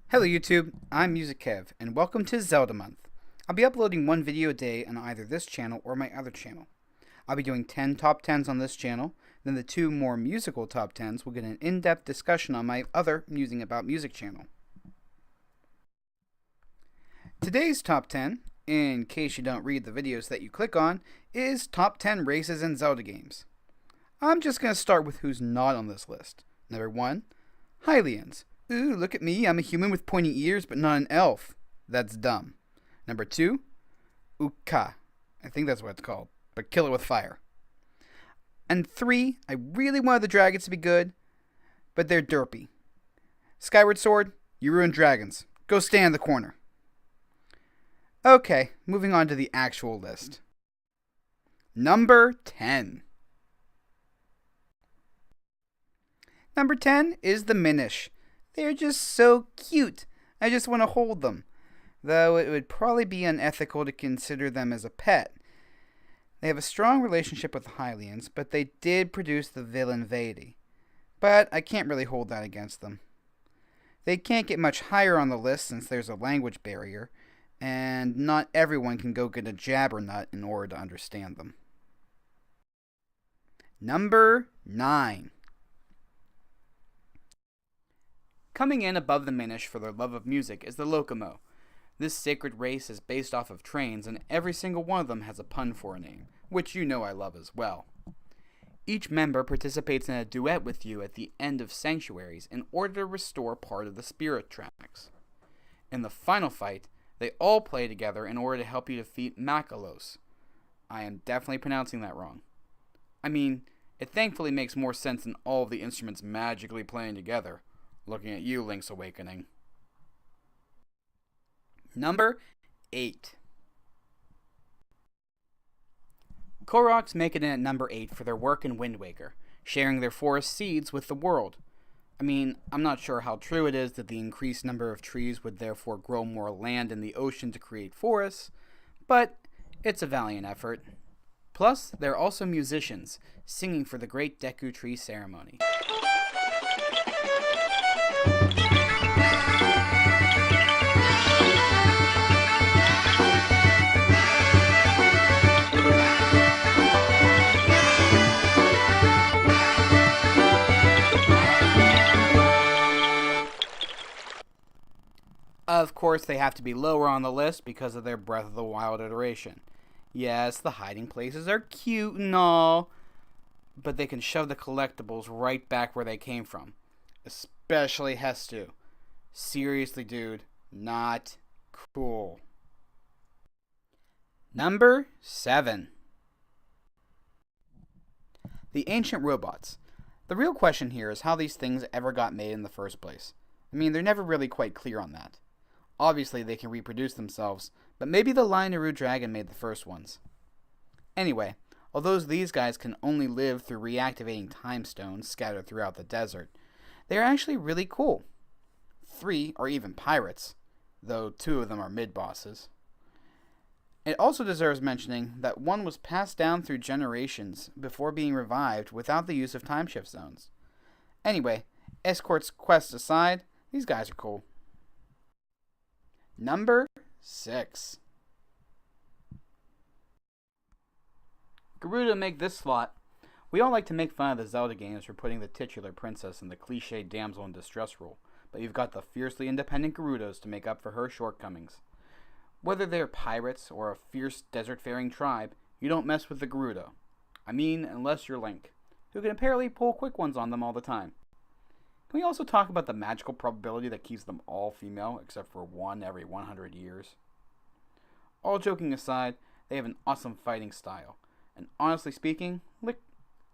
Hello YouTube, I'm Music Kev, and welcome to Zelda Month. I'll be uploading one video a day on either this channel or my other channel. I'll be doing 10 top 10s on this channel, then the two more musical top 10s will get an in-depth discussion on my other Musing About Music channel. Today's top 10, in case you don't read the videos that you click on, is top 10 races in Zelda games. I'm just going to start with who's not on this list. Number 1, Hylians. Ooh, look at me, I'm a human with pointy ears, but not an elf. That's dumb. Number 2, Uka. I think that's what it's called, but kill it with fire. And 3, I really wanted the dragons to be good, but they're derpy. Skyward Sword, you ruined dragons. Go stand in the corner. Okay, moving on to the actual list. Number 10. Number 10 is the Minish. They're just so cute. I just want to hold them. Though it would probably be unethical to consider them as a pet. They have a strong relationship with the Hylians, but they did produce the villain Vadi. But I can't really hold that against them. They can't get much higher on the list since there's a language barrier, and not everyone can go get a Jabbernut in order to understand them. Number 9. Coming in above the Minish for their love of music is the Locomo. This sacred race is based off of trains, and every single one of them has a pun for a name, which you know I love as well. Each member participates in a duet with you at the end of Sanctuaries in order to restore part of the spirit tracks. In the final fight, they all play together in order to help you defeat Makalos. I am definitely pronouncing that wrong. I mean, it thankfully makes more sense than all of the instruments magically playing together. Looking at you, Link's Awakening. Number 8. Courics make it in at number 8 for their work in Wind Waker, sharing their forest seeds with the world. I mean, I'm not sure how true it is that the increased number of trees would therefore grow more land in the ocean to create forests, but it's a valiant effort. Plus, they're also musicians, singing for the Great Deku Tree Ceremony. Of course, they have to be lower on the list because of their Breath of the Wild iteration. Yes, the hiding places are cute and all, but they can shove the collectibles right back where they came from. Especially Hestu. Seriously, dude, not cool. Number 7. The Ancient Robots. The real question here is how these things ever got made in the first place. I mean, they're never really quite clear on that. Obviously, they can reproduce themselves, but maybe the Lion-Eru dragon made the first ones. Anyway, although these guys can only live through reactivating time stones scattered throughout the desert, they are actually really cool. 3 are even pirates, though 2 of them are mid-bosses. It also deserves mentioning that one was passed down through generations before being revived without the use of time shift zones. Anyway, Escort's quests aside, these guys are cool. Number 6. Gerudo make this slot. We all like to make fun of the Zelda games for putting the titular princess in the cliched damsel in distress role, but you've got the fiercely independent Gerudos to make up for her shortcomings. Whether they're pirates or a fierce desert-faring tribe, you don't mess with the Gerudo. I mean, unless you're Link, who can apparently pull quick ones on them all the time. Can we also talk about the magical probability that keeps them all female, except for one every 100 years? All joking aside, they have an awesome fighting style, and honestly speaking,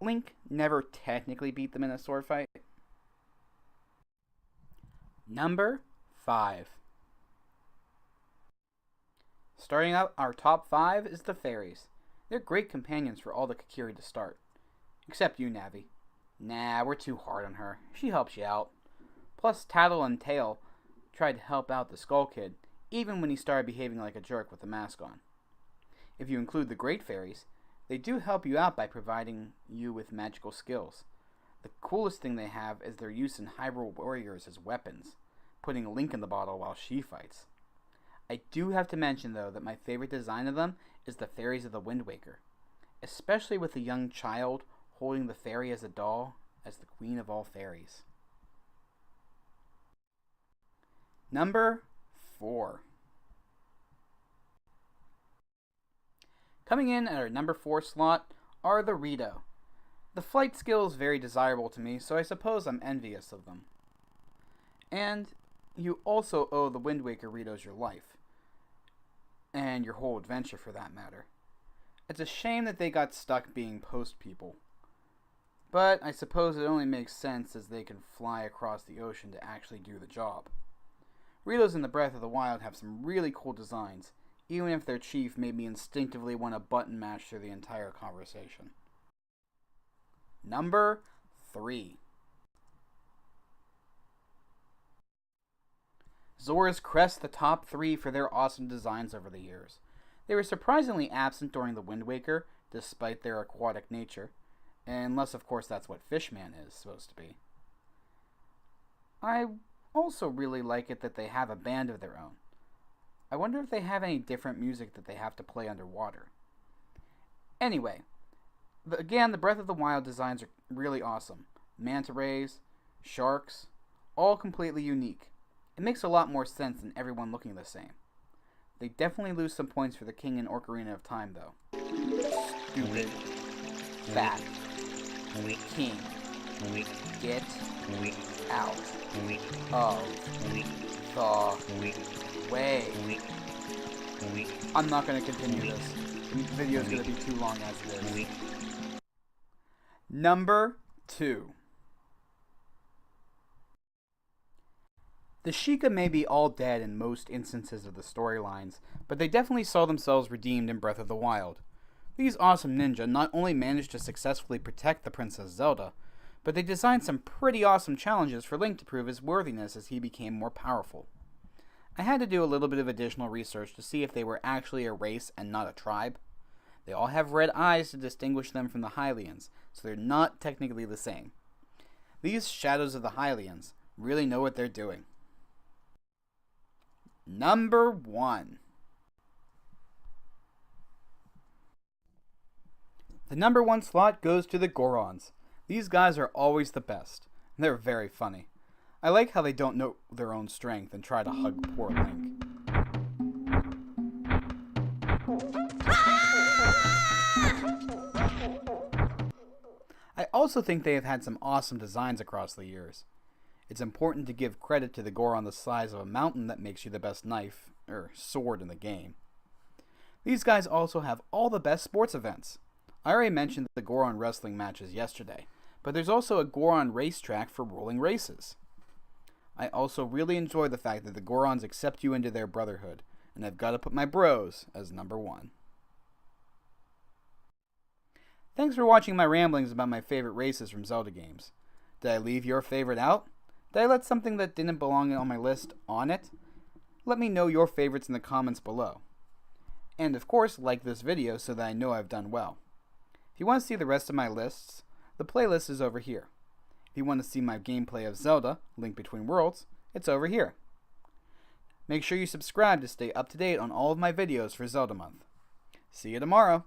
Link never technically beat them in a sword fight. Number 5. Starting out our top 5 is the Fairies. They're great companions for all the Kakiri to start. Except you, Navi. Nah, we're too hard on her. She helps you out. Plus, Tattle and Tail tried to help out the Skull Kid, even when he started behaving like a jerk with the mask on. If you include the Great Fairies, they do help you out by providing you with magical skills. The coolest thing they have is their use in Hyrule Warriors as weapons. putting Link in the bottle while she fights. I do have to mention, though, that my favorite design of them is the Fairies of the Wind Waker, especially with the young child holding the fairy as a doll, as the queen of all fairies. Number 4. Coming in at our number 4 slot are the Rito. The flight skill is very desirable to me, so I suppose I'm envious of them. And you also owe the Wind Waker Ritos your life. And your whole adventure, for that matter. It's a shame that they got stuck being post people. But I suppose it only makes sense as they can fly across the ocean to actually do the job. Ritos in the Breath of the Wild have some really cool designs, even if their chief made me instinctively want to button mash through the entire conversation. Number 3. Zoras crest the top 3 for their awesome designs over the years. They were surprisingly absent during the Wind Waker, despite their aquatic nature, unless of course that's what Fishman is supposed to be. I also really like it that they have a band of their own. I wonder if they have any different music that they have to play underwater. Anyway, again, the Breath of the Wild designs are really awesome. Manta rays, sharks, all completely unique. It makes a lot more sense than everyone looking the same. They definitely lose some points for the King in Ocarina of Time, though. Stupid. Fat. King. Get out of the way. I'm not going to continue this. The video is going to be too long as it is. Number 2. The Sheikah may be all dead in most instances of the storylines, but they definitely saw themselves redeemed in Breath of the Wild. These awesome ninja not only managed to successfully protect the Princess Zelda, but they designed some pretty awesome challenges for Link to prove his worthiness as he became more powerful. I had to do a little bit of additional research to see if they were actually a race and not a tribe. They all have red eyes to distinguish them from the Hylians, so they're not technically the same. These Shadows of the Hylians really know what they're doing. Number 1. The number 1 slot goes to the Gorons. These guys are always the best. They're very funny. I like how they don't know their own strength and try to hug poor Link. I also think they have had some awesome designs across the years. It's important to give credit to the Goron the size of a mountain that makes you the best knife, or sword in the game. These guys also have all the best sports events. I already mentioned the Goron wrestling matches yesterday, but there's also a Goron racetrack for rolling races. I also really enjoy the fact that the Gorons accept you into their brotherhood, and I've got to put my bros as number 1. Thanks for watching my ramblings about my favorite races from Zelda games. Did I leave your favorite out? Did I let something that didn't belong on my list on it? Let me know your favorites in the comments below. And of course, like this video so that I know I've done well. If you want to see the rest of my lists, the playlist is over here. If you want to see my gameplay of Zelda, Link Between Worlds, it's over here. Make sure you subscribe to stay up to date on all of my videos for Zelda Month. See you tomorrow!